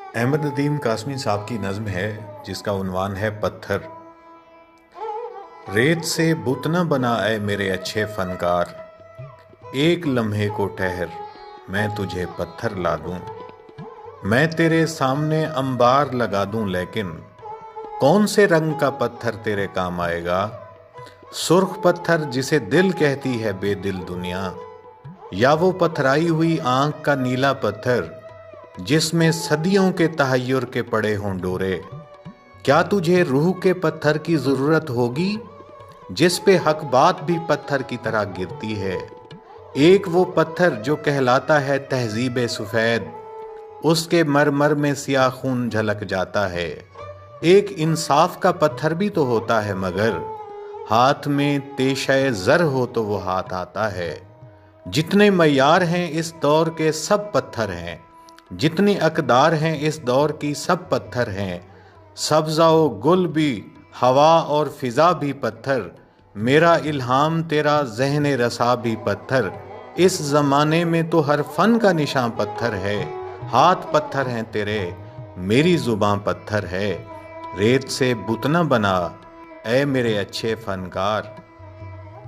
अहमद नदीम कासमी साहब की नज़्म है जिसका उन्वान है पत्थर। रेत से बुत न बना ऐ मेरे अच्छे फनकार, एक लम्हे को ठहर मैं तुझे पत्थर ला दूं। मैं तेरे सामने अंबार लगा दूं, लेकिन कौन से रंग का पत्थर तेरे काम आएगा। सुर्ख पत्थर जिसे दिल कहती है बेदिल दुनिया, या वो पथराई हुई आंख का नीला पत्थर जिसमें सदियों के तहय्युर के पड़े हों डोरे। क्या तुझे रूह के पत्थर की जरूरत होगी जिस पे हक बात भी पत्थर की तरह गिरती है। एक वो पत्थर जो कहलाता है तहजीब सफेद, उसके मरमर में सियाह खून झलक जाता है। एक इंसाफ का पत्थर भी तो होता है, मगर हाथ में तेशे जर हो तो वो हाथ आता है। जितने मयार हैं इस दौर के सब पत्थर हैं, जितनी अकदार हैं इस दौर की सब पत्थर हैं। सब्ज़ा व गुल भी, हवा और फिज़ा भी पत्थर, मेरा इल्हाम तेरा ज़हन रसा भी पत्थर। इस ज़माने में तो हर फ़न का निशान पत्थर है। हाथ पत्थर हैं तेरे, मेरी ज़ुबान पत्थर है। रेत से बुत न बना ऐ मेरे अच्छे फ़नकार।